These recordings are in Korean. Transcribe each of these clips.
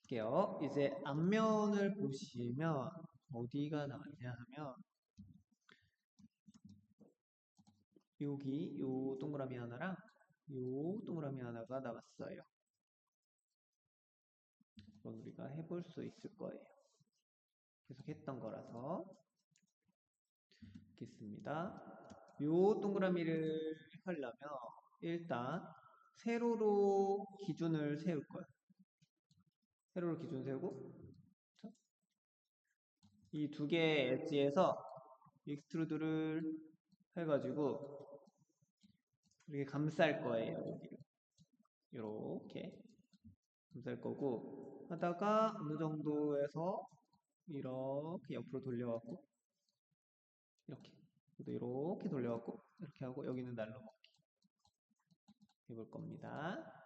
할게요. 이제 앞면을 보시면 어디가 나왔냐 하면 여기 요 동그라미 하나랑 요 동그라미 하나가 나왔어요. 이건 우리가 해볼 수 있을 거예요. 계속 했던 거라서 있겠습니다. 요 동그라미를 하려면 일단 세로로 기준을 세울 거예요. 세로로 기준 세우고 이 두 개의 엣지에서 익스트루드를 해가지고 이렇게 감쌀 거예요. 여기를 이렇게 감쌀 거고 하다가 어느 정도에서 이렇게 옆으로 돌려갖고 이렇게 또 이렇게 돌려갖고 이렇게 하고 여기는 날로 먹기 해볼 겁니다.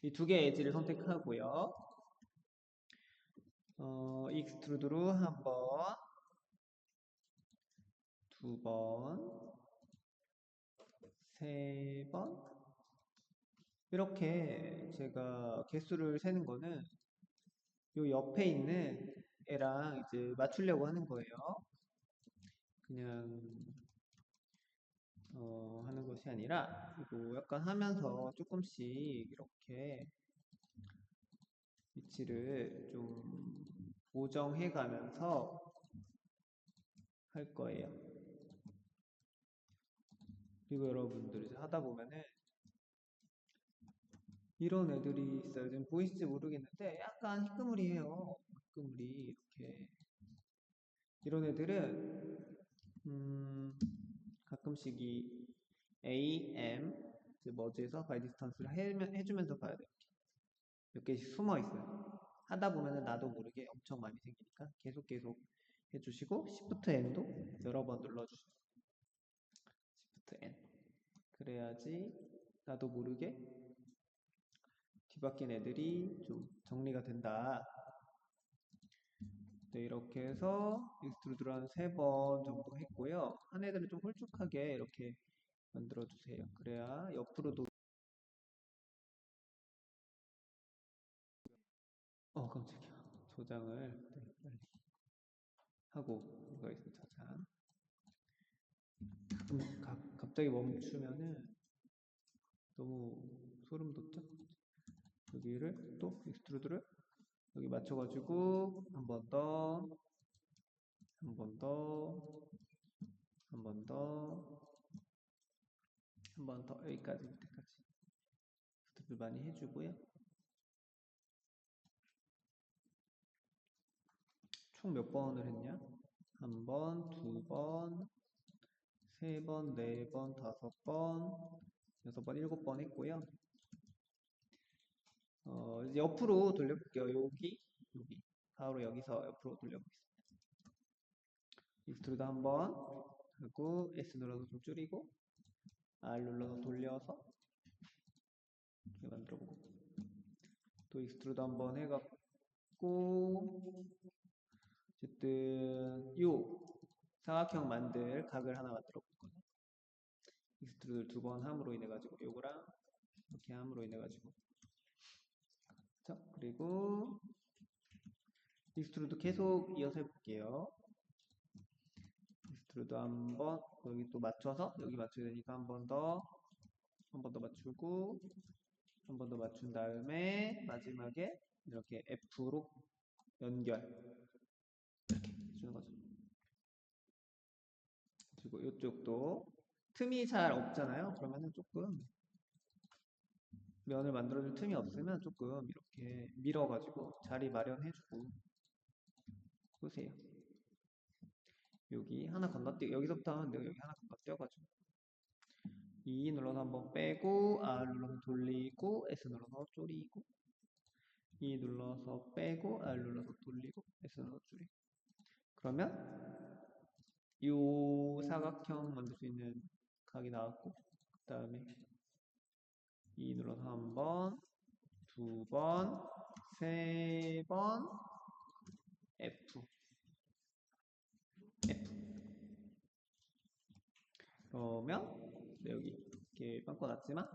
이 두 개의 엣지를 선택하고요. 익스트루드로 한 번, 두 번, 세 번, 이렇게 제가 개수를 세는 거는 요 옆에 있는 애랑 이제 맞추려고 하는 거예요. 그냥 하는 것이 아니라 이거 약간 하면서 조금씩 이렇게 위치를 좀 보정해 가면서 할 거예요. 그리고 여러분들 이제 하다 보면은 이런 애들이 있어요. 지금 보이실지 모르겠는데 약간 희끄무리해요. 희끄무리 이렇게 이런 애들은 가끔씩 이 A, M 머지에서 바이 디스턴스를 해주면서 봐야 돼요. 몇 개씩 숨어 있어요. 하다 보면은 나도 모르게 엄청 많이 생기니까 계속 해주시고 Shift N도 여러 번 눌러주시고 Shift N 그래야지 나도 모르게 뒤바뀐 애들이 좀 정리가 된다. 네, 이렇게 해서 익스트루드를 한 3번 정도 했고요. 한 애들은 좀 홀쭉하게 이렇게 만들어주세요. 그래야 옆으로도 깜짝이야. 저장을 네, 빨리 하고 이거 있어 저장. 갑자기 멈추면은 너무 소름 돋죠? 여기를 또 익스트루드를 여기 맞춰가지고 한 번 더, 한 번 더, 한 번 더, 한 번 더 여기까지 밑에까지 스톱을 많이 해주고요. 총 몇 번을 했냐? 한 번, 두 번, 세 번, 네 번, 다섯 번, 여섯 번, 일곱 번 했고요. 이제 옆으로 돌려볼게요. 여기. 바로 여기서 옆으로 돌려보겠습니다. 익스트루드 한 번 하고 S 눌러서 좀 줄이고 R 눌러서 돌려서 이렇게 만들어보고 또 익스트루드 한 번 해갖고 어쨌든 요 사각형 만들 각을 하나 만들어 볼 거예요. 익스트루드 두 번 함으로 인해 가지고 요거랑 이렇게 함으로 인해 가지고 자 그리고 익스트루드 계속 이어서 해볼게요. 익스트루드 한 번 여기 또 맞춰서 여기 맞춰야 되니까 한 번 더 맞추고 한 번 더 맞춘 다음에 마지막에 이렇게 F로 연결 이렇게 해주는 거죠. 그리고 이쪽도 틈이 잘 없잖아요. 그러면은 조금 면을 만들어줄 틈이 없으면 조금 이렇게 밀어가지고 자리 마련해주고 보세요. 여기 하나 건너뛰고 여기서부터 하는데 여기 하나 건너뛰어가지고 E 눌러서 한번 빼고 R 눌러서 돌리고 S 눌러서 줄이고 E 눌러서 빼고 R 눌러서 돌리고 S 눌러서 줄이고 그러면 이 사각형 만들 수 있는 각이 나왔고 그 다음에 E 눌러서 한 번, 두 번, 세 번, F, F. 그러면 여기 이렇게 빵꿔놨지만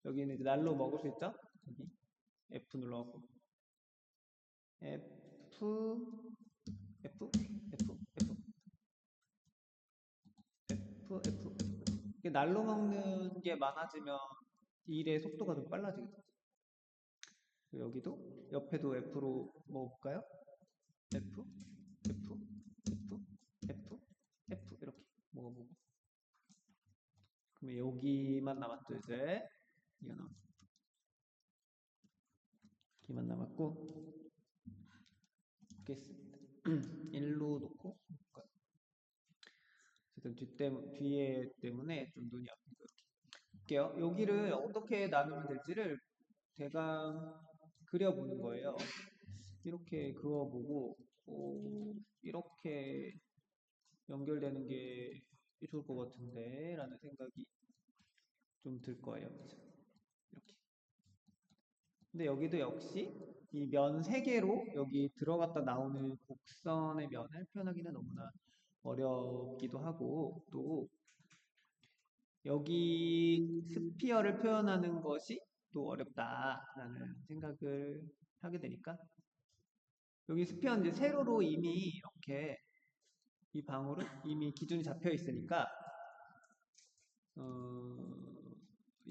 여기는 이제 날로 먹을 수 있죠? 여기 F 눌러갖고 F F F F F F 이게 날로 먹는 게 많아지면 일의 속도가 좀 빨라지겠죠. 여기도 옆에도 F로 먹어볼까요? F F F F F 이렇게 먹어보고 그러면 여기만 남았죠 이제 이거 여기만 남았고 놓겠습니다. 1로 놓고 어쨌든 뒤에 때문에 좀 눈이 아프고 볼게요. 여기를 어떻게 나누면 될지를 대강 그려보는 거예요. 이렇게 그어보고 이렇게 연결되는 게 좋을 것 같은데 라는 생각이 좀 들 거예요. 그죠? 이렇게. 근데 여기도 역시 이 면 3개로 여기 들어갔다 나오는 곡선의 면을 표현하기는 너무나 어렵기도 하고 또 여기 스피어를 표현하는 것이 또 어렵다라는 생각을 하게 되니까 여기 스피어는 이제 세로로 이미 이렇게 이 방울은 이미 기준이 잡혀 있으니까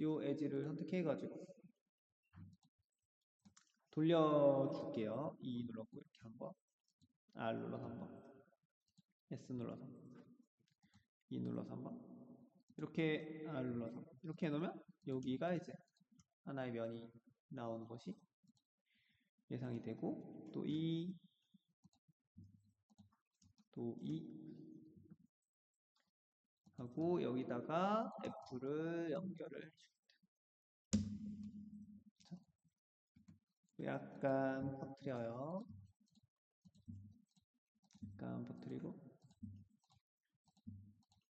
요 에지를 선택해가지고 돌려줄게요. E 눌렀고 이렇게 한번 R 눌러서 한번 S 눌러서 E 눌러서 한번 이렇게 R 눌러서 이렇게 해놓으면 여기가 이제 하나의 면이 나오는 것이 예상이 되고 또 E 하고 여기다가 F를 연결을 약간 퍼뜨려요. 약간 퍼뜨리고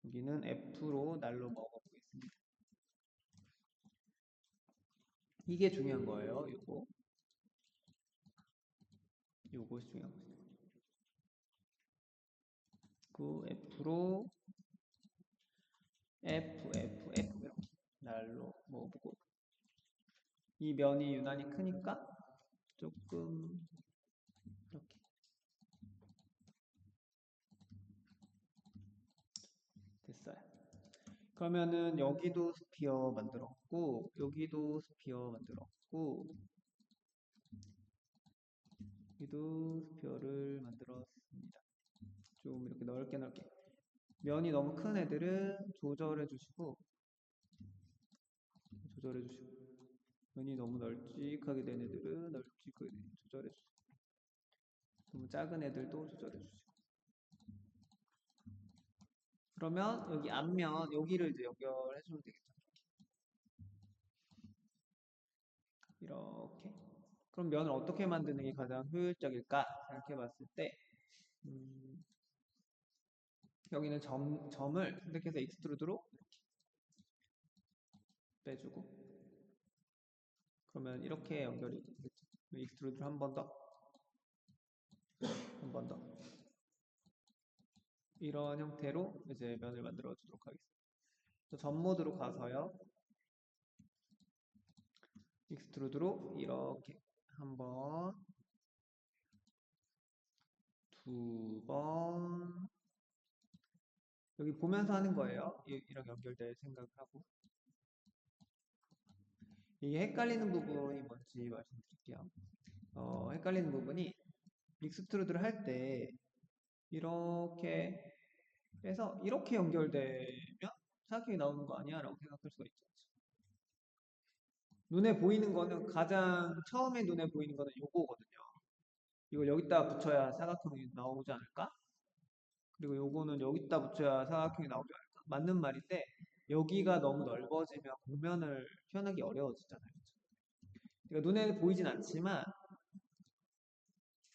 여기는 F로 날로 먹어보겠습니다. 이게 중요한 거예요. 요것이 중요한 거죠. 그 F로 F 이렇게 날로 먹어보고 이 면이 유난히 크니까 조금 이렇게 됐어요. 그러면은 여기도 스피어 만들었고 여기도 스피어 만들었고 여기도 스피어를 만들었습니다. 좀 이렇게 넓게 면이 너무 큰 애들은 조절해 주시고 면이 너무 널찍하게 된 애들은 널찍하게 조절해 주시고 너무 작은 애들도 조절해 주시고 그러면 여기 앞면 여기를 이제 연결해 주면 되겠죠. 이렇게. 그럼 면을 어떻게 만드는 게 가장 효율적일까 생각해 봤을 때 여기는 점을 선택해서 익스트루드로 빼주고 그러면 이렇게 연결이 되겠죠. 익스트루드를 한 번 더, 한 번 더. 이런 형태로 이제 면을 만들어 주도록 하겠습니다. 점 모드로 가서요. 익스트루드로 이렇게 한 번, 두 번. 여기 보면서 하는 거예요. 이렇게 연결될 생각을 하고. 이게 헷갈리는 부분이 뭔지 말씀드릴게요. 헷갈리는 부분이 익스트루드를 할 때 이렇게 해서 이렇게 연결되면 사각형이 나오는 거 아니야? 라고 생각할 수가 있죠. 눈에 보이는 거는 가장 처음에 눈에 보이는 거는 요거거든요. 이걸 여기다 붙여야 사각형이 나오지 않을까? 그리고 요거는 여기다 붙여야 사각형이 나오지 않을까? 맞는 말인데 여기가 너무 넓어지면 곡면을 표현하기 어려워지잖아요. 그러니까 눈에 보이진 않지만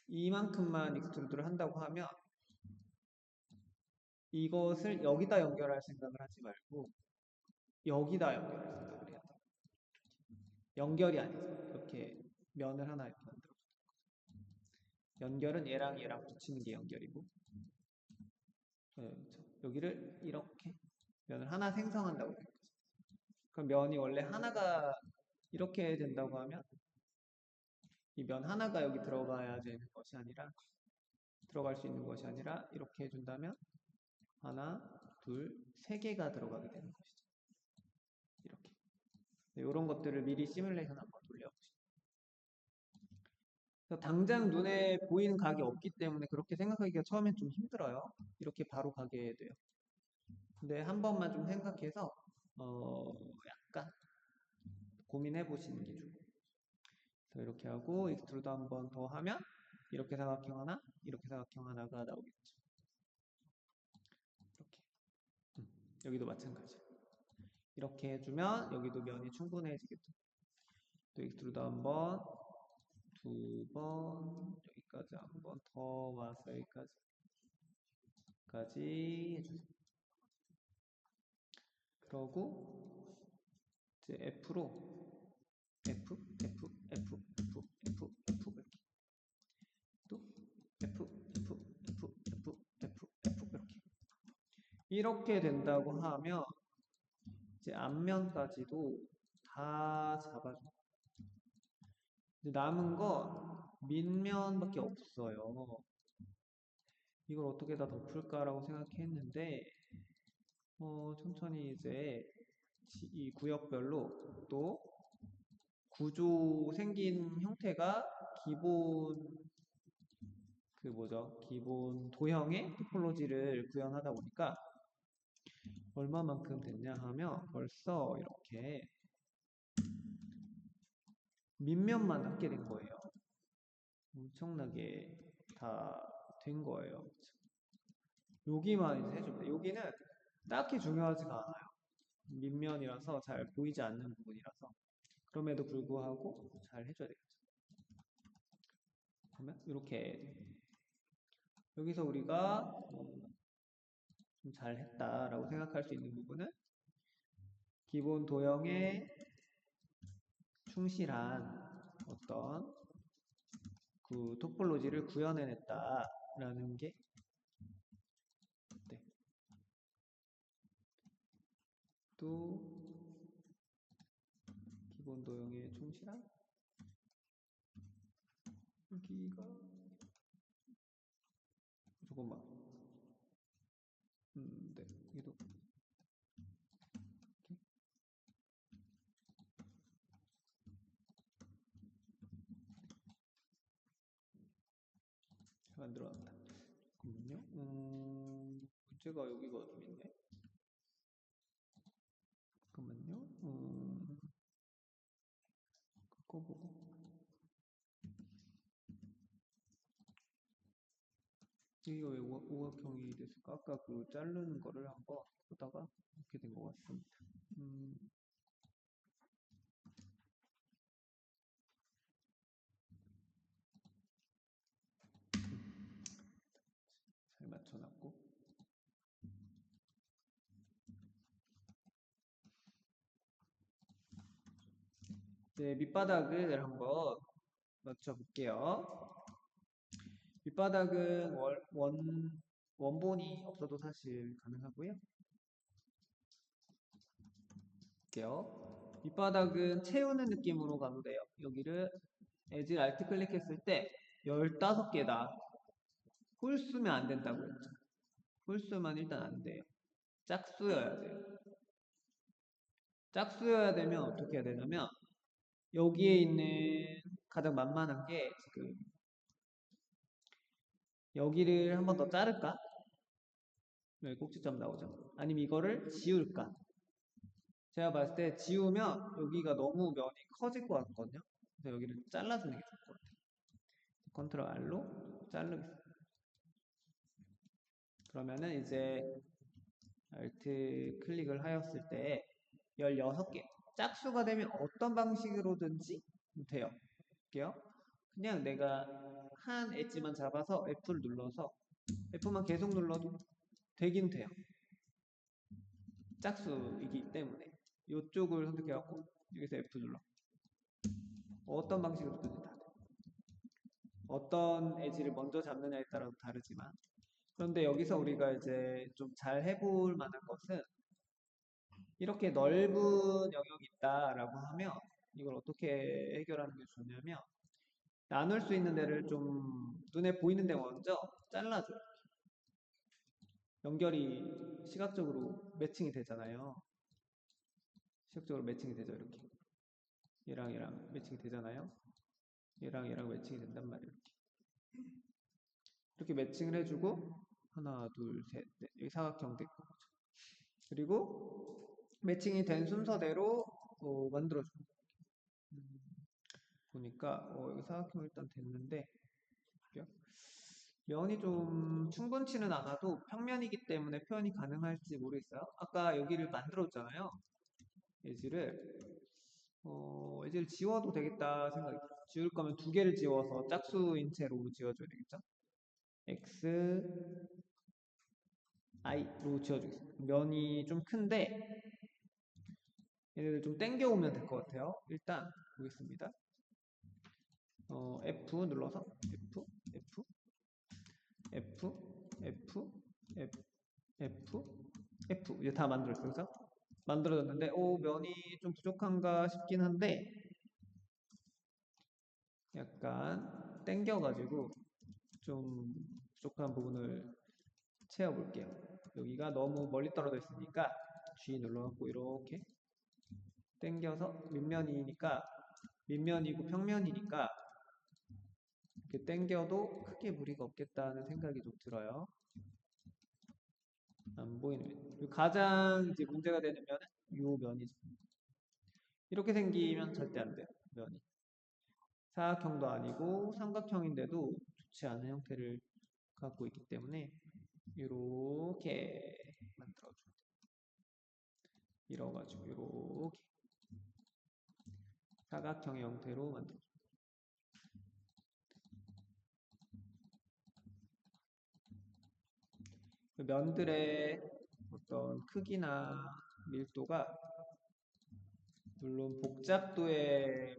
이만큼만 익스트루드를 한다고 하면 이것을 여기다 연결할 생각을 하지 말고 여기다 연결할 생각을 해야 돼요. 연결이 아니죠. 이렇게 면을 하나 이렇게 만들어. 연결은 얘랑 붙이는 게 연결이고 그렇죠. 여기를 이렇게 면을 하나 생성한다고 생각하죠. 그럼 면이 원래 하나가 이렇게 된다고 하면 이 면 하나가 여기 들어가야 되는 것이 아니라 들어갈 수 있는 것이 아니라 이렇게 해준다면 하나, 둘, 세 개가 들어가게 되는 것이죠. 이렇게. 이런 것들을 미리 시뮬레이션 한번 돌려보시죠. 당장 눈에 보이는 각이 없기 때문에 그렇게 생각하기가 처음엔 좀 힘들어요. 이렇게 바로 가게 돼요. 근데 한 번만 좀 생각해서 약간 고민해 보시는 게 좋아요. 그래서 이렇게 하고 익스트루드 한 번 더 하면 이렇게 사각형 하나, 이렇게 사각형 하나가 나오겠죠. 이렇게. 여기도 마찬가지. 이렇게 해주면 여기도 면이 충분해지겠죠. 또 익스트루드 한 번, 두 번, 여기까지 한 번 더 와서 여기까지 해주세요. 그러고 이제 F로 F, F, F, F, F, F 이렇게 또 F, F, F, F, F, F 이렇게 된다고 하면 이제 앞면까지도 다 잡아줘. 이제 남은 거 밑면밖에 없어요. 이걸 어떻게 다 덮을까라고 생각했는데 천천히 이제 이 구역별로 또 구조 생긴 형태가 기본 도형의 토폴로지를 구현하다 보니까 얼마만큼 됐냐 하면 벌써 이렇게 밑면만 남게 된 거예요. 엄청나게 다 된 거예요. 여기만 이제 해주면 돼요. 여기는 딱히 중요하지가 않아요. 밑면이라서 잘 보이지 않는 부분이라서. 그럼에도 불구하고 잘 해줘야 되겠죠. 그러면 이렇게 여기서 우리가 좀 잘했다라고 생각할 수 있는 부분은 기본 도형에 충실한 어떤 그 토폴로지를 구현해냈다라는 게 네. 또 기본 도형에 충실한 여기가 조금만 네 여기도 이렇게 잘 만들어놨다. 잠깐만요. 문제가 여기가 좀 있네. 잠깐만요. 그거 보고 여기가 왜 오각형이 됐을까? 아까 그 자르는 거를 한번 보다가 이렇게 된 것 같습니다. 잘 맞춰놨고 네, 밑바닥을 한번 맞춰볼게요. 밑바닥은 원본이 없어도 사실 가능하고요. 볼게요. 밑바닥은 채우는 느낌으로 가도 돼요. 여기를 에지 알트 클릭했을 때 15개다. 홀수면 안 된다고 했죠. 홀수만 일단 안 돼요. 짝수여야 돼요. 짝수여야 되면 어떻게 해야 되냐면 여기에 있는 가장 만만한 게 지금 여기를 한 번 더 자를까? 네, 꼭지점 나오죠. 아니면 이거를 지울까? 제가 봤을 때 지우면 여기가 너무 면이 커질 것 같거든요. 그래서 여기를 잘라주는 게 좋을 것 같아요. 컨트롤 R로 자르겠습니다. 그러면은 이제 Alt 클릭을 하였을 때 16개. 짝수가 되면 어떤 방식으로든지 돼요. 볼게요. 그냥 내가 한 엣지만 잡아서 F를 눌러서 F만 계속 눌러도 되긴 돼요. 짝수이기 때문에 이쪽을 선택해갖고 여기서 F 눌러. 어떤 방식으로든지 다 돼요. 어떤 엣지를 먼저 잡느냐에 따라서 다르지만 그런데 여기서 우리가 이제 좀 잘 해볼 만한 것은 이렇게 넓은 영역이 있다라고 하면 이걸 어떻게 해결하는 게 좋냐면 나눌 수 있는 데를 좀 눈에 보이는 데 먼저 잘라줘요. 연결이 시각적으로 매칭이 되잖아요. 시각적으로 매칭이 되죠, 이렇게. 얘랑 얘랑 매칭이 되잖아요. 얘랑 얘랑 매칭이 된단 말이에요. 이렇게 매칭을 해주고 하나, 둘, 셋, 넷. 여기 사각형 됐고. 그리고 매칭이 된 순서대로 만들어줘요. 보니까 여기 사각형 일단 됐는데 볼게요. 면이 좀 충분치는 않아도 평면이기 때문에 표현이 가능할지 모르겠어요. 아까 여기를 만들었잖아요. 예지를 지워도 되겠다 생각이 들어요. 지울 거면 두 개를 지워서 짝수인 채로 지워줘야 되겠죠? X, I로 지워주겠습니다. 면이 좀 큰데 얘네들 좀 당겨오면 될 것 같아요. 일단 보겠습니다. F 눌러서 F, F, F, F, F, F, F 이제 다 만들었어요, 그죠? 만들어졌는데 면이 좀 부족한가 싶긴 한데 약간 당겨가지고 좀 부족한 부분을 채워볼게요. 여기가 너무 멀리 떨어져 있으니까 G 눌러갖고 이렇게 당겨서 밑면이고 평면이니까 이렇게 당겨도 크게 무리가 없겠다는 생각이 좀 들어요. 안 보이는 면. 가장 이제 문제가 되는 면은 요 면이죠. 이렇게 생기면 절대 안 돼요. 면이. 사각형도 아니고 삼각형인데도 좋지 않은 형태를 갖고 있기 때문에 이렇게 만들어줘요. 이뤄가지고 이렇게 사각형의 형태로 만들어줘요. 면들의 어떤 크기나 밀도가 물론 복잡도에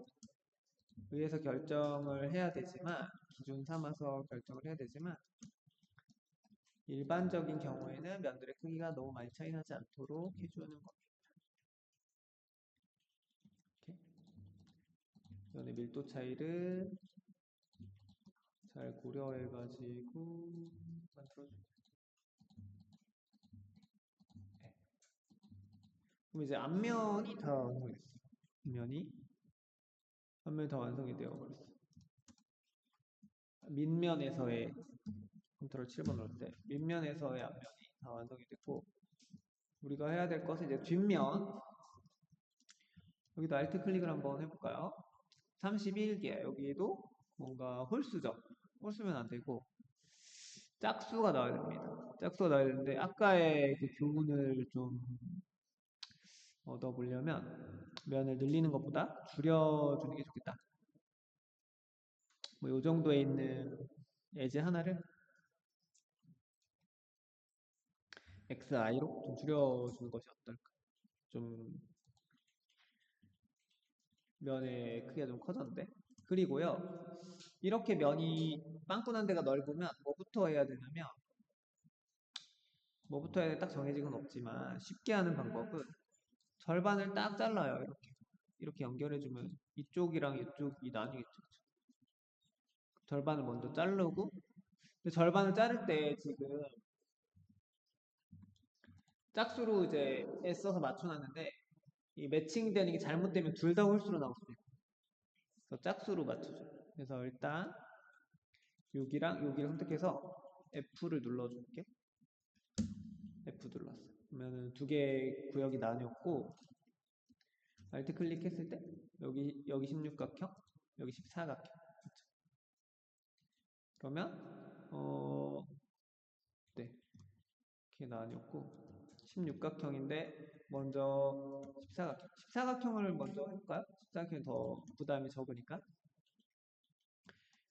의해서 결정을 해야 되지만 기준 삼아서 결정을 해야 되지만 일반적인 경우에는 면들의 크기가 너무 많이 차이 나지 않도록 해주는 겁니다. 이렇게 면의 밀도 차이를 잘 고려해가지고 만들어줍니다. 네. 그럼 이제 앞면이 다 완성이 됐어요. 앞면이 다 완성이 되어버렸어요. 밑면에서의 컨트롤 7번 누를 때 밑면에서의 앞면이 다 완성이 됐고 우리가 해야 될 것은 이제 뒷면 여기도 알트 클릭을 한번 해볼까요? 31개 여기에도 뭔가 홀수죠. 홀수면 안 되고 짝수가 나와야 됩니다. 짝수가 나와야 되는데 아까의 그 교훈을 좀 얻어보려면 면을 늘리는 것보다 줄여주는 게 좋겠다. 뭐 요 정도에 있는 예제 하나를 XI로 좀 줄여주는 것이 어떨까? 좀 면의 크기가 좀 커졌는데. 그리고요, 이렇게 면이 빵꾸난 데가 넓으면 뭐부터 해야 돼 딱 정해지건 없지만 쉽게 하는 방법은 절반을 딱 잘라요. 이렇게 연결해주면 이쪽이랑 이쪽이 나뉘겠죠. 절반을 먼저 자르고 근데 절반을 자를 때 지금 짝수로 이제 애써서 맞춰놨는데 이 매칭되는 게 잘못되면 둘 다 홀수로 나올 수도 있고 그래서 짝수로 맞춰줘요. 그래서 일단 여기를 선택해서 F를 눌러줄게. F 눌렀어. 그러면은 두 개 구역이 나뉘었고 알트 클릭했을 때 여기 16각형, 여기 14각형. 그러면 네 이렇게 나뉘었고 16각형인데 먼저 14각형. 14각형을 먼저 해볼까요? 14각형이 더 부담이 적으니까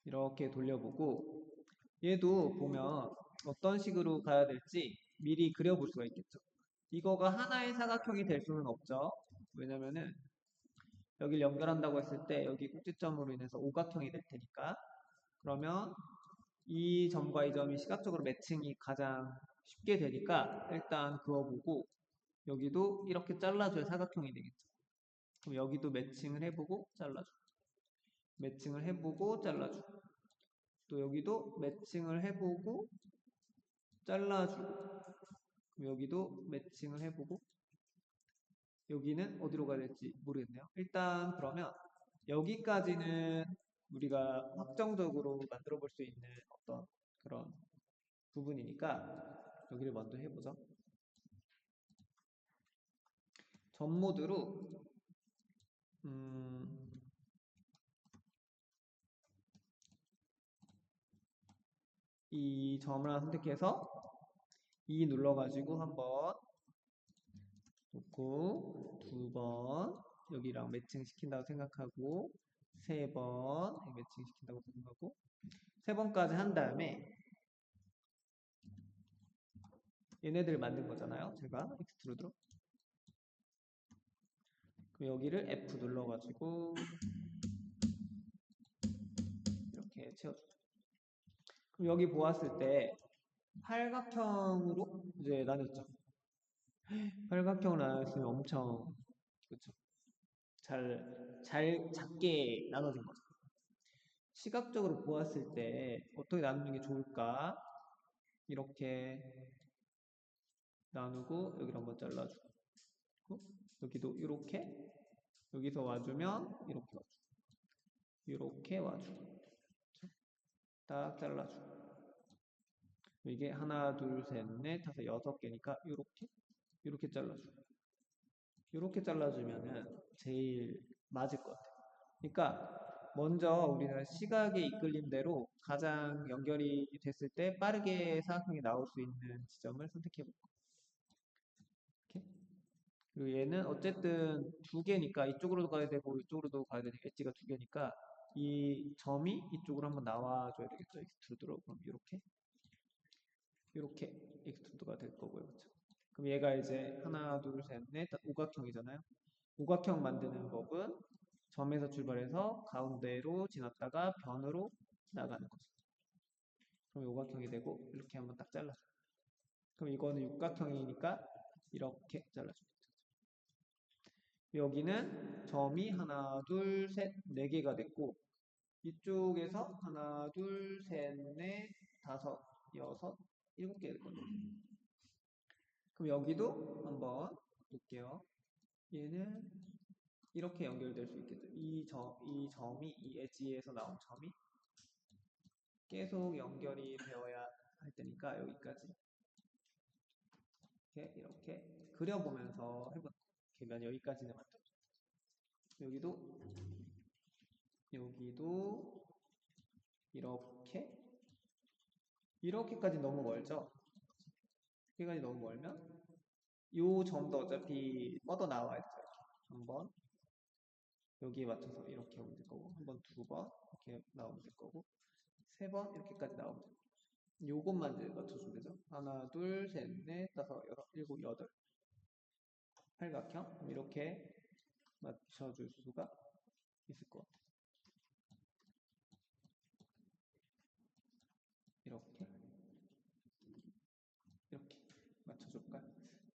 이렇게 돌려보고 얘도 보면 어떤 식으로 가야 될지 미리 그려볼 수가 있겠죠. 이거가 하나의 사각형이 될 수는 없죠. 왜냐면은 여기를 연결한다고 했을 때 여기 꼭지점으로 인해서 오각형이 될 테니까 그러면 이 점과 이 점이 시각적으로 매칭이 가장 쉽게 되니까 일단 그어보고 여기도 이렇게 잘라줘야 사각형이 되겠죠. 그럼 여기도 매칭을 해보고 잘라줘. 매칭을 해보고 잘라주고 또 여기도 매칭을 해보고 잘라주고 여기도 매칭을 해보고 여기는 어디로 가야 될지 모르겠네요. 일단 그러면 여기까지는 우리가 확정적으로 만들어 볼 수 있는 어떤 그런 부분이니까 여기를 먼저 해보죠. 점 모드로 이 점을 하나 선택해서 E 눌러가지고 한번 놓고 두 번 여기랑 매칭 시킨다고 생각하고 세 번 매칭 시킨다고 생각하고 세 번까지 한 다음에 얘네들을 만든 거잖아요. 제가 익스트루드로 그럼 여기를 F 눌러가지고 이렇게 채워주죠. 그럼 여기 보았을 때 팔각형으로 이제 나눴죠. 팔각형으로 나눴으면 엄청 그렇죠. 잘 작게 나눠진 거죠. 시각적으로 보았을 때 어떻게 나누는 게 좋을까? 이렇게 나누고 여기를 한번 잘라주고 여기도 이렇게 여기서 와주면 이렇게 와주고 이렇게 와주고 딱 잘라주고 이게 하나 둘 셋 넷 다섯 여섯 개니까 이렇게 잘라주고 이렇게 잘라주면은 제일 맞을 것 같아요. 그러니까 먼저 우리는 시각의 이끌림대로 가장 연결이 됐을 때 빠르게 사각형이 나올 수 있는 지점을 선택해 볼게요. 이렇게. 그리고 얘는 어쨌든 두 개니까 이쪽으로도 가야 되고 이쪽으로도 가야 되니까 엣지가 두 개니까 이 점이 이쪽으로 한번 나와줘야 되겠죠. 익스트루드로. 그럼 이렇게 익스트루드가 될 거고요. 그렇죠? 그럼 얘가 이제 하나, 둘, 셋, 넷, 오각형이잖아요. 오각형 만드는 법은 점에서 출발해서 가운데로 지났다가 변으로 나가는 거죠. 그럼 오각형이 되고 이렇게 한번 딱 잘라줘. 그럼 이거는 육각형이니까 이렇게 잘라줍니다. 여기는 점이 하나, 둘, 셋, 네 개가 됐고 이쪽에서 하나, 둘, 셋, 넷, 다섯, 여섯, 일곱 개 될 겁니다. 그럼 여기도 한번 볼게요. 얘는 이렇게 연결될 수 있겠죠. 이 점이 이 엣지에서 나온 점이 계속 연결이 되어야 할 테니까 여기까지 이렇게 그려보면서 해보는 거예요. 그러면 여기까지는 맞죠. 여기도 이렇게까지 너무 멀죠. 여기까지 너무 멀면 이 점도 어차피 뻗어 나와야 돼요. 한번 여기에 맞춰서 이렇게 오면 될 거고 한 번, 두 번 이렇게 나오면 될 거고 세 번 이렇게까지 나오면 돼요. 요것만 이제 맞춰주면 되죠. 하나, 둘, 셋, 넷, 다섯, 여섯, 일곱, 여덟 팔각형 이렇게 맞춰줄 수가 있을 것 같아요. 이렇게 맞춰줄까요?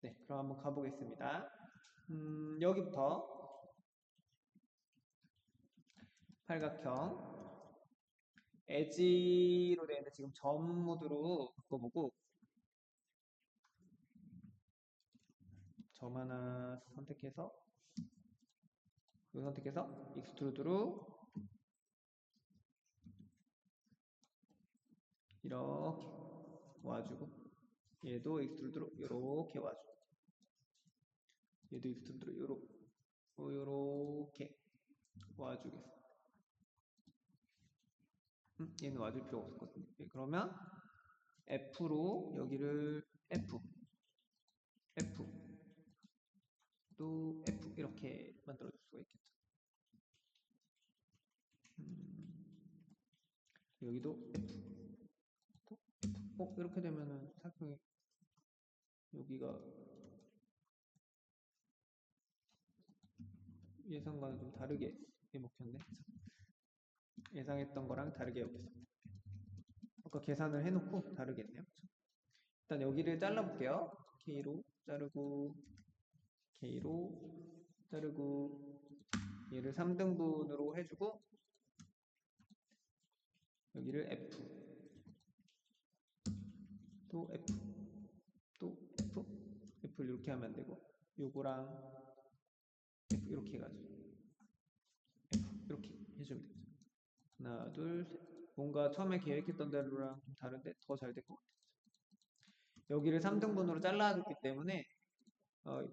네, 그럼 한번 가보겠습니다. 여기부터 팔각형 엣지로 되어 있는 지금 점 모드로 바꿔보고 점 하나 선택해서 익스트루드로 이렇게 와주고 얘도 익스트루드로 이렇게 와주고 얘도 익스트루드로 이렇게 와주겠습니다. 얘는 와줄 필요가 없을 것 같은데. 네, 그러면 F로 여기를 F 또 F 이렇게 만들어줄 수가 있겠죠. 여기도 F 또 F 이렇게 되면은 사각형이 여기가 예상과는 좀 다르게 먹혔네. 예상했던 거랑 다르게 먹혔습니다. 아까 계산을 해놓고 다르겠네요. 일단 여기를 잘라볼게요. K로 자르고 K로 자르고 얘를 3등분으로 해주고 여기를 F, 또 F, 또 F, F를 이렇게 하면 안 되고, 요거랑 F 이렇게 해가지고 F 이렇게 해주면 되죠. 하나, 둘, 셋. 뭔가 처음에 계획했던 대로랑 좀 다른데 더 잘 될 것 같아요. 여기를 3등분으로 잘라줬기 때문에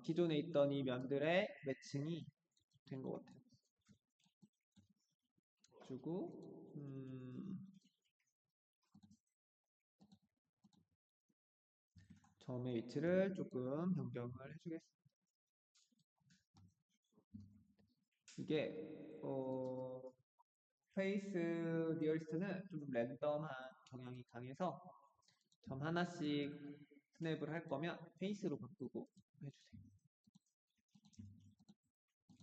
기존에 있던 이 면들의 매칭이 된 것 같아요. 주고 점의 위치를 조금 변경을 해주겠습니다. 이게 페이스 니어리스트는 좀 랜덤한 경향이 강해서 점 하나씩 스냅을 할 거면 페이스로 바꾸고 해주세요.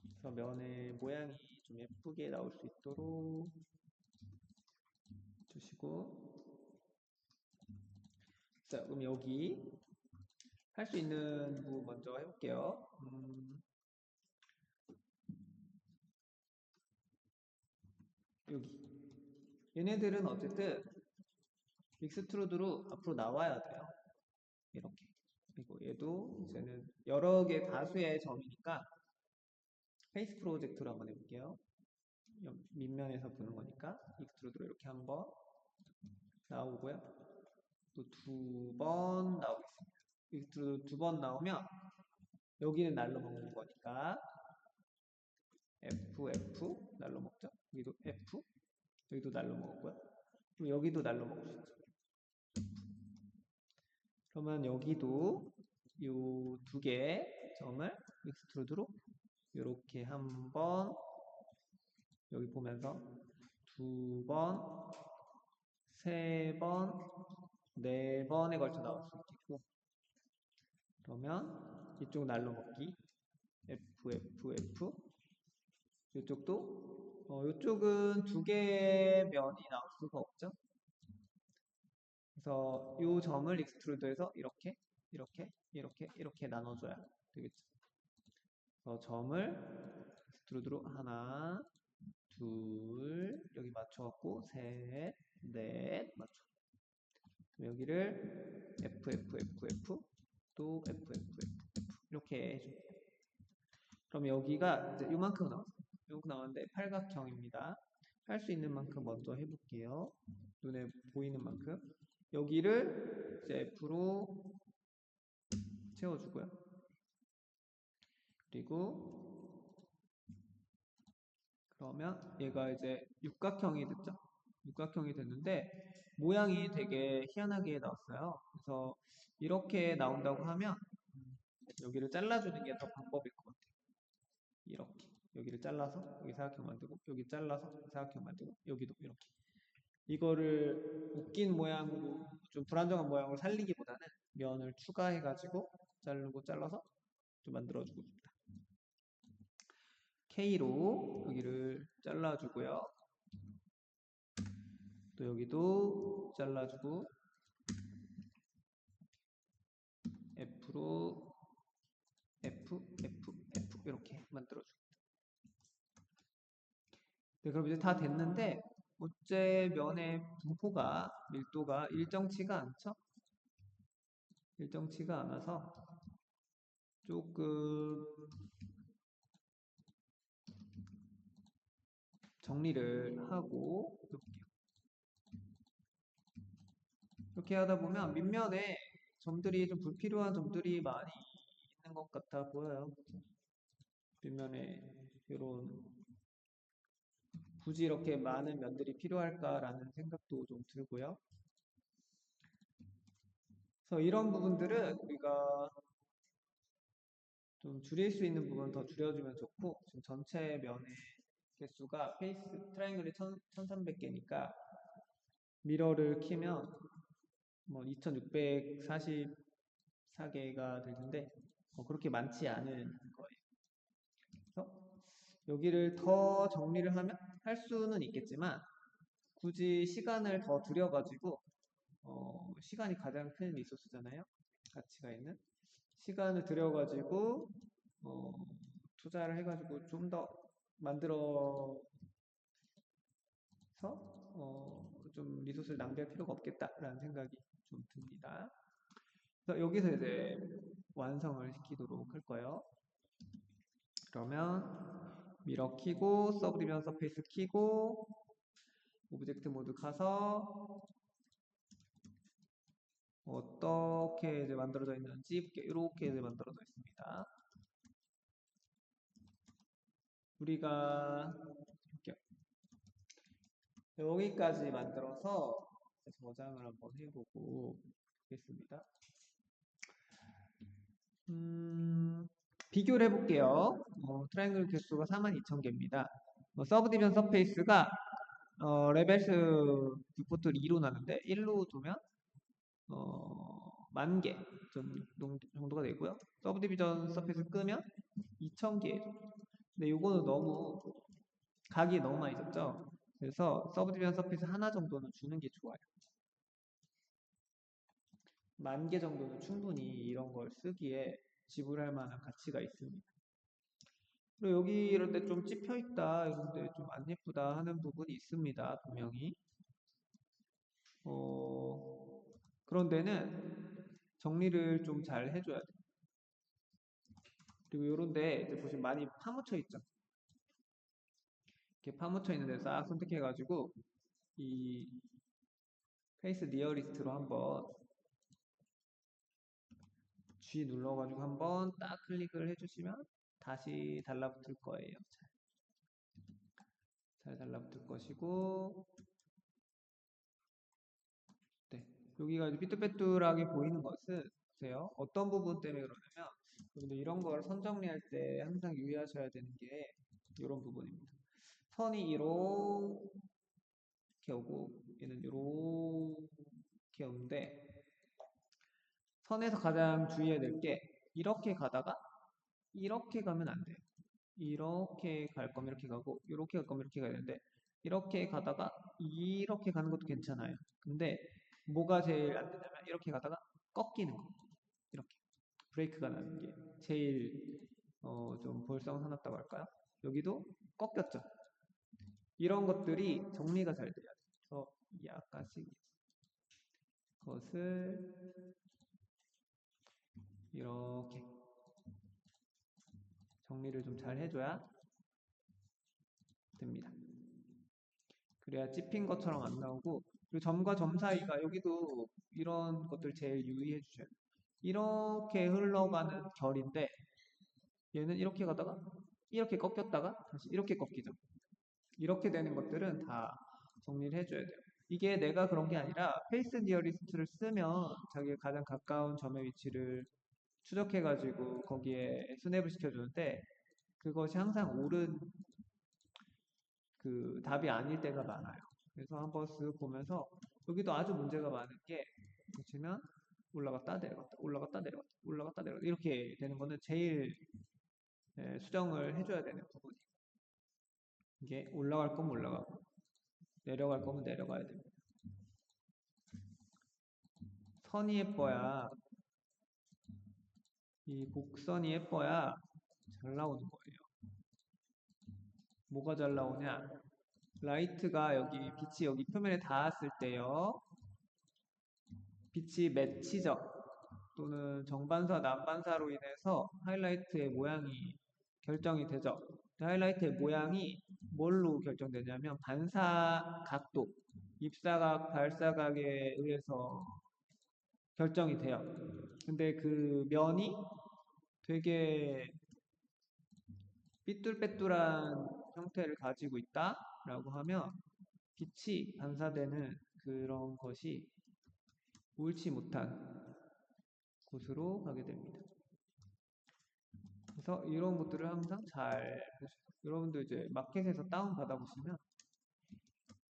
그래서 면의 모양이 좀 예쁘게 나올 수 있도록 주시고, 자, 그럼 여기 할 수 있는 부분 먼저 해볼게요. 여기 얘네들은 어쨌든 익스트루드로 앞으로 나와야 돼요. 이렇게. 그리고 얘도 이제는 여러 개 다수의 점이니까 페이스 프로젝트로 한번 해볼게요. 밑면에서 보는 거니까 익스트루드로 이렇게 한번 나오고요. 또 두 번 나오겠습니다. 익스트루드 두 번 나오면 여기는 날로 먹는 거니까 F, F 날로 먹죠. 여기도 F, 여기도 날로 먹었고요. 그럼 여기도 날로 먹을 수 있죠. 그러면 여기도 이 두 개의 점을 익스트루드로 이렇게 한번 여기 보면서 두 번, 세 번, 네 번에 걸쳐 나올 수 있겠고, 그러면 이쪽 날로 먹기 F, F, F, 이쪽도 이쪽은 두 개의 면이 나올 수가 없죠. 그래서 이 점을 익스트루드해서 이렇게 이렇게 이렇게 이렇게 나눠줘야 되겠죠. 그래서 점을 익스트루드로 하나, 둘, 여기 맞춰갖고 셋, 넷 맞춰. 여기를 F, F, F, F, 또 F, F, F, F 이렇게 해줍니다. 그럼 여기가 이제 요만큼 나왔어요. 요만큼 나왔는데 팔각형입니다. 할 수 있는 만큼 먼저 해볼게요. 눈에 보이는 만큼. 여기를 이제 F로 채워주고요. 그리고 그러면 얘가 이제 육각형이 됐죠? 육각형이 됐는데 모양이 되게 희한하게 나왔어요. 그래서 이렇게 나온다고 하면 여기를 잘라주는 게 더 방법일 것 같아요. 이렇게 여기를 잘라서 여기 사각형 만들고 여기 잘라서 사각형 만들고 여기도 이렇게 이거를 웃긴 모양으로 좀 불안정한 모양으로 살리기보다는 면을 추가해가지고 자르고 잘라서 좀 만들어주고 싶다. K로 여기를 잘라주고요. 또 여기도 잘라주고 F로 F, F, F 이렇게 만들어줍니다. 네, 그럼 이제 다 됐는데 어째 면의 분포가 밀도가 일정치가 않죠? 일정치가 않아서 조금 정리를 하고 해볼게요. 이렇게 하다 보면 밑면에 점들이 좀 불필요한 점들이 많이 있는 것 같아 보여요. 밑면에 이런 굳이 이렇게 많은 면들이 필요할까라는 생각도 좀 들고요. 그래서 이런 부분들은 우리가 좀 줄일 수 있는 부분 더 줄여주면 좋고 지금 전체 면의 개수가 페이스 트라이앵글이 1300개니까 미러를 키면 뭐 2644개가 될 텐데 그렇게 많지 않은 거예요. 그래서 여기를 더 정리를 하면 할 수는 있겠지만 굳이 시간을 더 들여가지고 시간이 가장 큰 리소스잖아요. 가치가 있는 시간을 들여가지고 투자를 해가지고 좀 더 만들어서 좀 리소스를 낭비할 필요가 없겠다라는 생각이 좀 듭니다. 그래서 여기서 이제 완성을 시키도록 할 거예요. 그러면 미러 키고 서브디비전 서페이스 키고 오브젝트 모드 가서 어떻게 이제 만들어져 있는지 이렇게 이제 만들어져 있습니다. 우리가 여기까지 만들어서 저장을 한번 해보고 있겠습니다. 비교를 해볼게요. 트라이앵글 개수가 42,000개입니다. 서브디비전 서페이스가 레벨스 뷰포트 2로 나는데 1로 두면 10,000개 정도가 되고요. 서브디비전 서페이스 끄면 2,000개. 근데 요거는 너무 각이 너무 많이 졌죠. 그래서 서브디비전 서페이스 하나 정도는 주는 게 좋아요. 10,000개 정도는 충분히 이런 걸 쓰기에 지불할 만한 가치가 있습니다. 그리고 여기 이런데 좀 찝혀있다, 이런데 좀 안 예쁘다 하는 부분이 있습니다. 분명히. 그런 데는 정리를 좀 잘 해줘야 돼요. 그리고 이런데 이제 보시면 많이 파묻혀 있죠. 이렇게 파묻혀 있는 데 싹 선택해가지고 이 페이스 니어리스트로 한번 G 눌러가지고 한번 딱 클릭을 해주시면 다시 달라붙을 거예요. 잘 달라붙을 것이고, 네. 여기가 이제 삐뚤빼뚤하게 보이는 것은 보세요. 어떤 부분 때문에 그러냐면 여러분들 이런 걸 선 정리할 때 항상 유의하셔야 되는 게 이런 부분입니다. 선이 이렇게 오고 얘는 이렇게 오는데 선에서 가장 주의해야 될 게 이렇게 가다가 이렇게 가면 안 돼요. 이렇게 갈 거면 이렇게 가고 이렇게 갈 거면 이렇게 가야 되는데 이렇게 가다가 이렇게 가는 것도 괜찮아요. 근데 뭐가 제일 안 되냐면 이렇게 가다가 꺾이는 거. 이렇게 브레이크가 나는 게 제일 좀 볼썽사납다고 할까요? 여기도 꺾였죠. 이런 것들이 정리가 잘 돼야 돼요. 그래서 약간씩 그것을 이렇게 정리를 좀 잘 해줘야 됩니다. 그래야 찝힌 것처럼 안 나오고 그리고 점과 점 사이가 여기도 이런 것들 제일 유의해 주셔야 돼요. 이렇게 흘러가는 결인데 얘는 이렇게 가다가 이렇게 꺾였다가 다시 이렇게 꺾이죠. 이렇게 되는 것들은 다 정리를 해줘야 돼요. 이게 내가 그런 게 아니라 페이스 니어리스트를 쓰면 자기가 가장 가까운 점의 위치를 추적해가지고 거기에 스냅을 시켜주는데 그것이 항상 옳은 그 답이 아닐 때가 많아요. 그래서 한번 쓱 보면서 여기도 아주 문제가 많은 게 보시면 올라갔다 내려갔다 올라갔다 내려갔다 올라갔다 내려갔다 이렇게 되는 거는 제일 수정을 해줘야 되는 부분이에요. 이게 올라갈 거면 올라가고 내려갈 거면 내려가야 됩니다. 선이 예뻐야 이 곡선이 예뻐야 잘 나오는 거예요. 뭐가 잘 나오냐? 라이트가 여기 빛이 여기 표면에 닿았을 때요. 빛이 맺히죠. 또는 정반사, 난반사로 인해서 하이라이트의 모양이 결정이 되죠. 하이라이트의 모양이 뭘로 결정되냐면 반사 각도, 입사각, 발사각에 의해서 결정이 돼요. 근데 그 면이 되게 삐뚤빼뚤한 형태를 가지고 있다라고 하면 빛이 반사되는 그런 것이 옳지 못한 곳으로 가게 됩니다. 그래서 이런 것들을 항상 잘 여러분도 이제 마켓에서 다운 받아보시면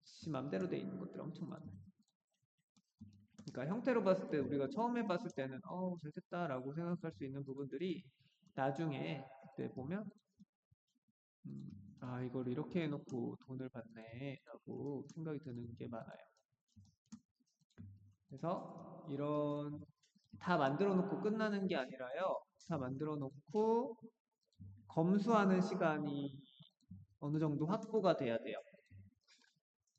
지 맘대로 돼 있는 것들 엄청 많아요. 그러니까 형태로 봤을 때 우리가 처음에 봤을 때는 잘 됐다라고 생각할 수 있는 부분들이 나중에 그때 보면 이걸 이렇게 해놓고 돈을 받네 라고 생각이 드는 게 많아요. 그래서 이런 다 만들어 놓고 끝나는 게 아니라요. 다 만들어 놓고 검수하는 시간이 어느 정도 확보가 돼야 돼요.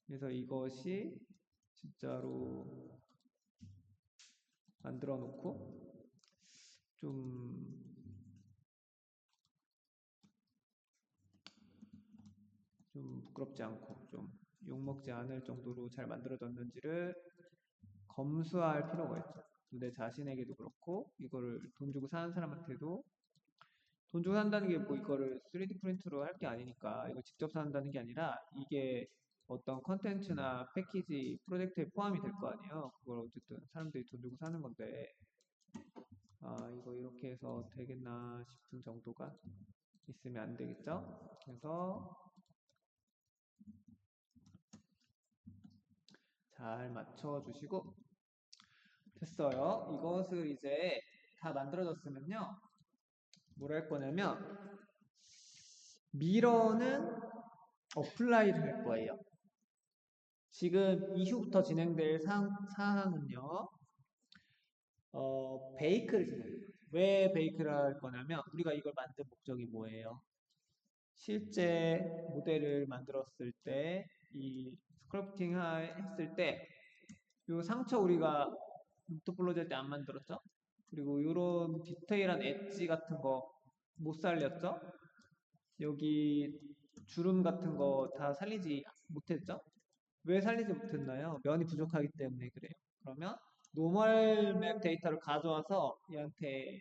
그래서 이것이 진짜로 만들어 놓고 좀 부끄럽지 않고 좀 욕먹지 않을 정도로 잘 만들어졌는지를 검수할 필요가 있죠. 내 자신에게도 그렇고 이거를 돈 주고 사는 사람한테도 돈 주고 산다는 게 뭐 이거를 3D 프린트로 할 게 아니니까 이거 직접 산다는 게 아니라 이게 어떤 컨텐츠나 패키지 프로젝트에 포함이 될 거 아니에요. 그걸 어쨌든 사람들이 돈 주고 사는 건데 아 이거 이렇게 해서 되겠나 싶은 정도가 있으면 안 되겠죠. 그래서 잘 맞춰주시고 됐어요. 이것을 이제 다 만들어졌으면요. 뭘 할 거냐면 미러는 어플라이를 할 거예요. 지금 이후부터 진행될 사항은요. 베이크를 진행해요. 왜 베이크를 할 거냐면 우리가 이걸 만든 목적이 뭐예요? 실제 모델을 만들었을 때 이 스컬프팅 했을 때 이 상처 우리가 루트폴로지 할 때 안 만들었죠? 그리고 이런 디테일한 엣지 같은 거 못 살렸죠? 여기 주름 같은 거 다 살리지 못했죠? 왜 살리지 못했나요? 면이 부족하기 때문에 그래요. 그러면 노멀 맵 데이터를 가져와서 얘한테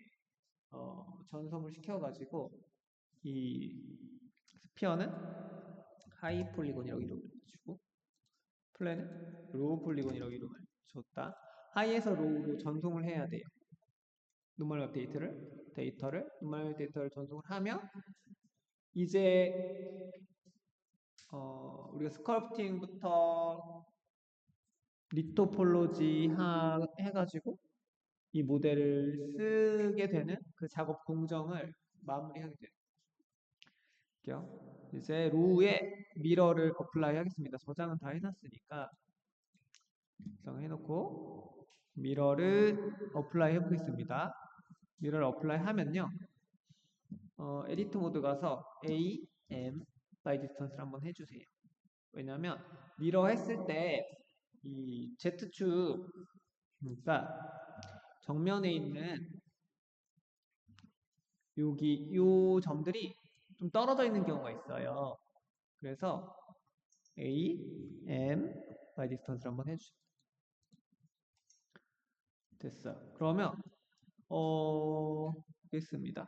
전송을 시켜가지고 이 스피어는 하이 폴리곤이라고 이름을 주고 플랜은 로우 폴리곤이라고 이름을 줬다. 하이에서 로우로 전송을 해야 돼요. 노멀 맵 데이터를 노멀 맵 데이터를 전송을 하면 이제 우리가 스컬프팅부터 리토폴로지 해가지고 이 모델을 쓰게 되는 그 작업 공정을 마무리하게 될게요. 이제 로우에 미러를 어플라이 하겠습니다. 저장은 다 해놨으니까 저장해놓고 미러를 어플라이 해보겠습니다. 미러를 어플라이 하면요. 에디트 모드 가서 A, M, by distance를 한번 해주세요. 왜냐면 미러 했을 때 이 Z축 그러니까 정면에 있는 여기 요 점들이 좀 떨어져 있는 경우가 있어요. 그래서 A, M, by distance를 한번 해주세요. 됐어요. 그러면 보겠습니다.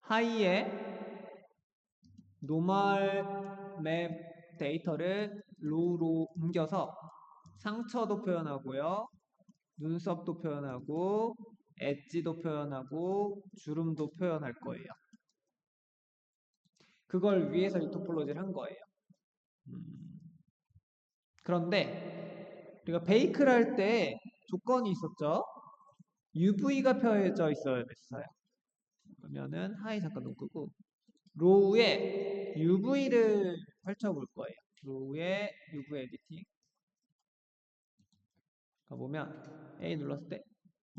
하이에 노멀 맵 데이터를 로우로 옮겨서 상처도 표현하고요. 눈썹도 표현하고 엣지도 표현하고 주름도 표현할 거예요. 그걸 위해서 리토폴로지를 한 거예요. 그런데 우리가 베이크를 할 때 조건이 있었죠. UV가 펴져 있어야 됐어요. 그러면은 하이 잠깐 눈 끄고 로우에 UV를 펼쳐볼 거예요. 로우에 UV 에디팅 가보면 A 눌렀을 때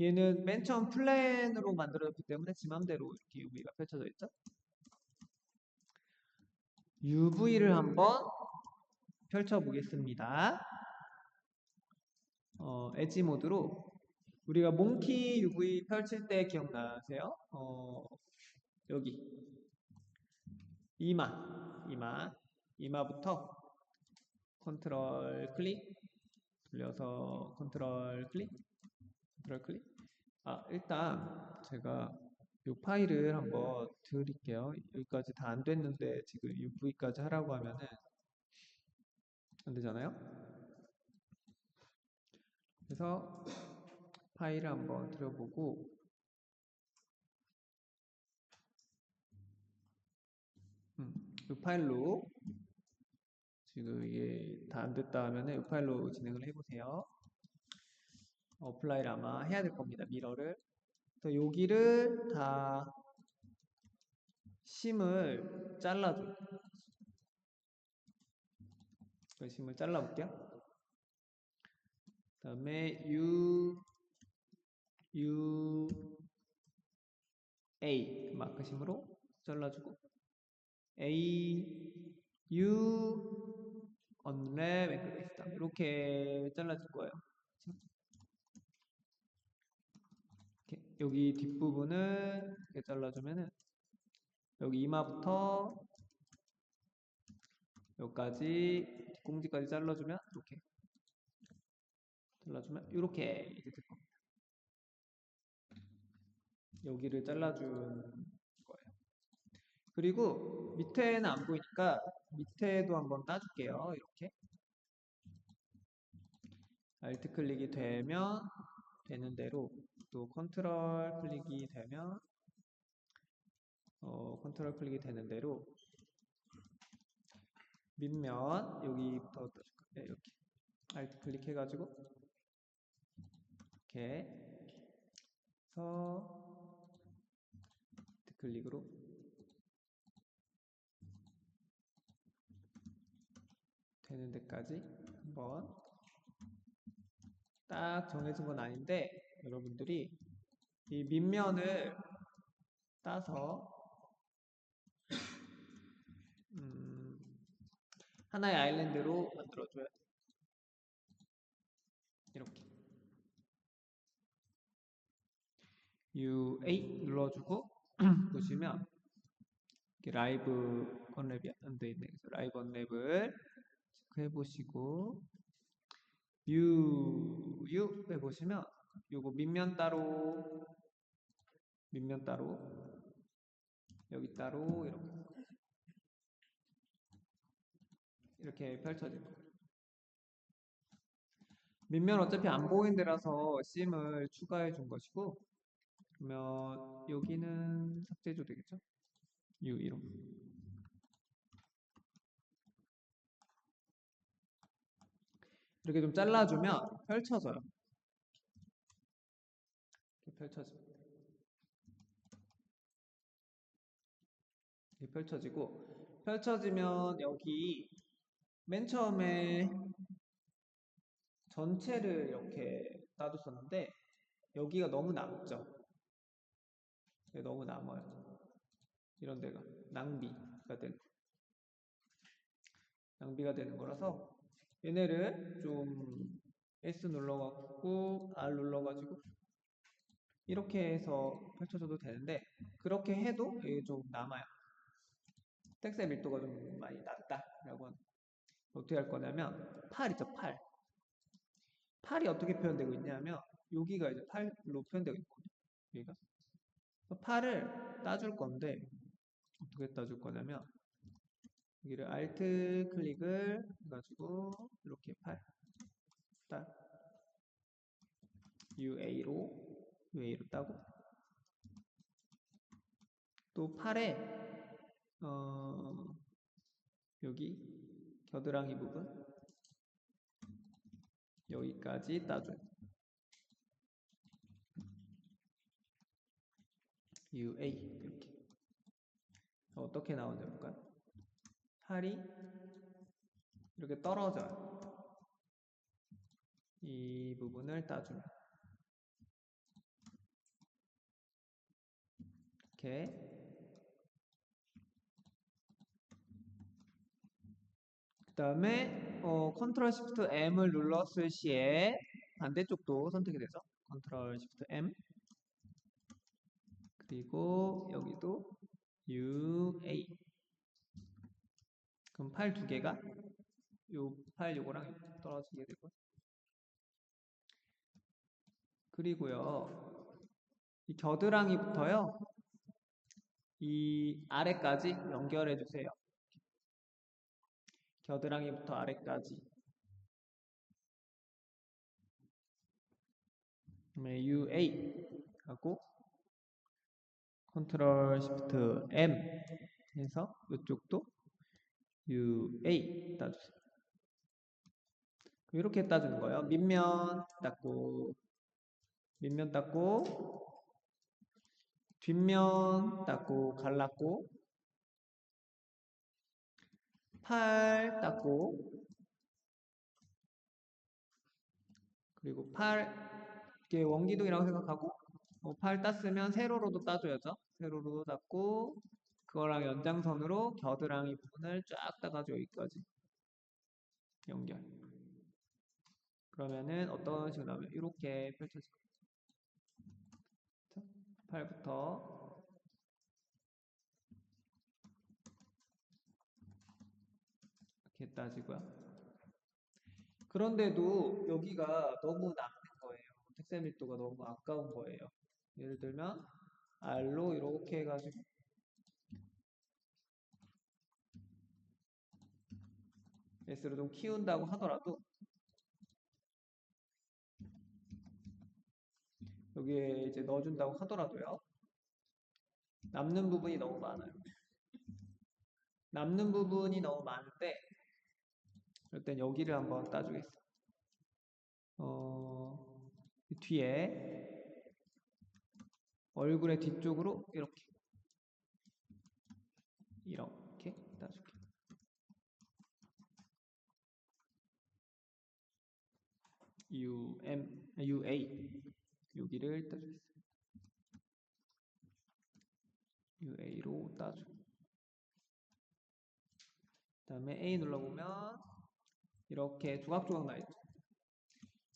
얘는 맨 처음 플랜으로 만들어졌기 때문에 지 맘대로 이렇게 UV가 펼쳐져 있죠. UV를 한번 펼쳐보겠습니다. 엣지 모드로 우리가 몽키 UV 펼칠 때 기억나세요? 여기 이마부터 컨트롤 클릭 돌려서 컨트롤 클릭 일단 제가 이 파일을 한번 드릴게요. 여기까지 다 안 됐는데 지금 UV까지 하라고 하면은 안 되잖아요. 그래서 파일을 한번 들여보고 이 파일로 지금 이게 다 안 됐다 하면은 이 파일로 진행을 해보세요. 어플라이를 아마 해야 될 겁니다. 미러를. 그래서 여기를 다 심을 잘라줘. 그 심을 잘라볼게요. 그 다음에 A 마크심으로 잘라주고 A U 언랩 앵글 베이스다 이렇게 잘라질 거예요. 이렇게 여기 뒷부분을 이렇게 잘라주면은 여기 이마부터 여기까지 뒷공지까지 잘라주면 이렇게 잘라주면 이렇게 이제 될 겁니다. 여기를 잘라준 거예요. 그리고 밑에는 안 보이니까 밑에도 한번 따줄게요. 이렇게 Alt 클릭이 되면 되는 대로 또 컨트롤 클릭이 되면 컨트롤 클릭이 되는 대로 밑면 여기부터 따줄까요? 네, 이렇게 Alt 클릭해가지고 이렇게 해서 Alt 클릭으로 되는 데까지 한번 딱 정해진 건 아닌데 여러분들이 이 밑면을 따서 하나의 아일랜드로 만들어줘요. 이렇게 UA 눌러주고 보시면 이렇게 라이브 언랩이 안 돼 있네. 그래서 라이브 언랩을 체크해 보시고 U 해보시면 요거 밑면 따로 여기 따로 이렇게 펼쳐질 거예요. 밑면 어차피 안 보이는 데라서 심을 추가해 준 것이고 그러면 여기는 삭제해도 되겠죠? U 이름 이렇게 좀 잘라주면 펼쳐져요. 이렇게 펼쳐집니다. 이렇게 펼쳐지고 펼쳐지면 여기 맨 처음에 전체를 이렇게 놔뒀었는데 여기가 너무 남죠. 너무 남아요. 이런 데가 낭비가 되는 거라서 얘네를 좀 S 눌러갖고 R 눌러가지고 이렇게 해서 펼쳐줘도 되는데 그렇게 해도 이게 좀 남아요. 텍스트의 밀도가 좀 많이 낮다라고 하는 어떻게 할 거냐면 팔 있죠, 팔이 어떻게 표현되고 있냐면 여기가 이제 팔로 표현되고 있거든요. 여기가 팔을 따줄 건데 어떻게 따줄 거냐면 여기를 Alt 클릭을 해가지고 이렇게 팔 딱 UA로 따고 또 팔에 여기 겨드랑이 부분 여기까지 따줘요. UA 이렇게 어떻게 나오는지 볼까요? 팔이 이렇게 떨어져요. 이 부분을 따주면 이렇게 그 다음에 컨트롤 시프트 M을 눌렀을 시에 반대쪽도 선택이 되죠. 컨트롤 시프트 M 그리고 여기도 UA 그럼 팔 두 개가 요 팔 요거랑 떨어지게 되고 그리고요 이 겨드랑이부터요 이 아래까지 연결해 주세요. 겨드랑이부터 아래까지 그다음에 UA 하고 컨트롤 시프트 M 해서 이쪽도 UA 따주세요. 이렇게 따주는 거예요. 밑면 닦고 뒷면 닦고 갈랐고 팔 닦고 그리고 팔 이렇게 원기둥이라고 생각하고 팔 땄으면 세로로도 따줘야죠. 세로로도 닦고 그거랑 연장선으로 겨드랑이 부분을 쫙 따가지고 여기까지 연결 그러면은 어떤 식으로 나오면 이렇게 펼쳐질 거예요. 8부터 이렇게 따지고요. 그런데도 여기가 너무 남는 거예요. 택세 밀도가 너무 아까운 거예요. 예를 들면 R로 이렇게 해가지고 S로 좀 키운다고 하더라도 여기에 이제 넣어준다고 하더라도요. 남는 부분이 너무 많아요. 남는 부분이 너무 많은데 일단 여기를 한번 따주겠습니다. 뒤에 얼굴의 뒤쪽으로 이렇게 따줄게요. UA 여기를 따주겠습니다. UA로 따주고 그 다음에 A 눌러보면 이렇게 조각조각 나있죠.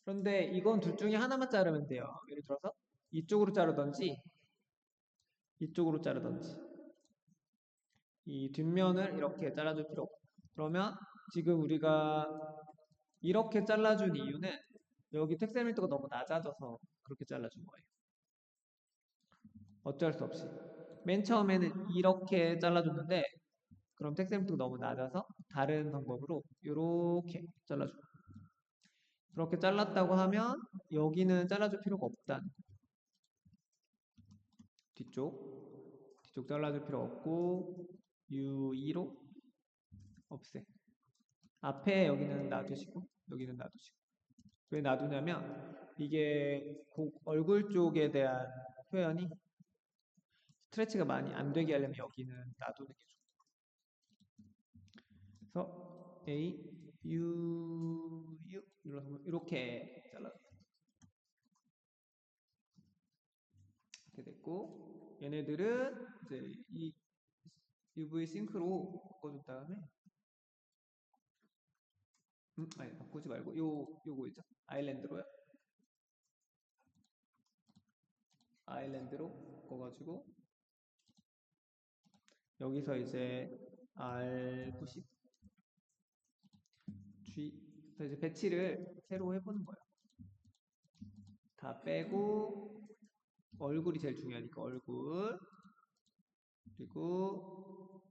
그런데 이건 둘 중에 하나만 자르면 돼요. 예를 들어서 이쪽으로 자르던지 이쪽으로 자르던지 이 뒷면을 이렇게 잘라줄 필요 없고 그러면 지금 우리가 이렇게 잘라준 이유는 여기 택세 밀도가 너무 낮아져서 그렇게 잘라준 거예요. 어쩔 수 없이 맨 처음에는 이렇게 잘라줬는데 그럼 택세 밀도가 너무 낮아서 다른 방법으로 이렇게 잘라줘요. 그렇게 잘랐다고 하면 여기는 잘라줄 필요가 없다는 뒤쪽 잘라줄 필요 없고 U2로 없애. 앞에 여기는 놔두시고 여기는 놔두시고 왜 놔두냐면 이게 얼굴 쪽에 대한 표현이 스트레치가 많이 안 되게 하려면 여기는 놔두는 게 좋아요. 그래서 A, U 눌러서 이렇게 잘라요. 이렇게 됐고 얘네들은 이제 이 UV 싱크로 바꿔준 다음에 아니 바꾸지 말고 요거 있죠? 아일랜드로요. 아일랜드로 바꿔가지고 여기서 이제 R90 G 그래서 이제 배치를 새로 해보는 거예요. 다 빼고 얼굴이 제일 중요하니까 얼굴 그리고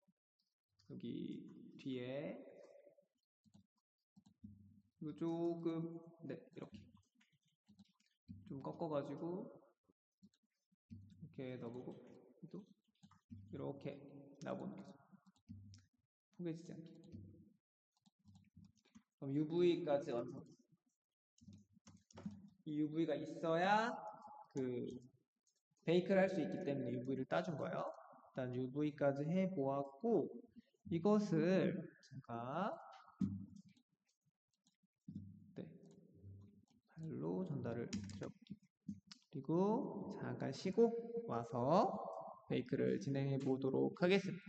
여기 뒤에 이거 조금 네 이렇게 좀 꺾어가지고 이렇게 넣어보고 또 이렇게 놔보는 거죠. 포개지지 않게. 그럼 UV까지 완성. 이 UV가 있어야 그 베이크를 할 수 있기 때문에 UV를 따준 거예요. 일단 UV까지 해보았고 이것을 제가 네, 발로 전달을 드려볼게요. 그리고 잠깐 쉬고 와서 베이크를 진행해 보도록 하겠습니다.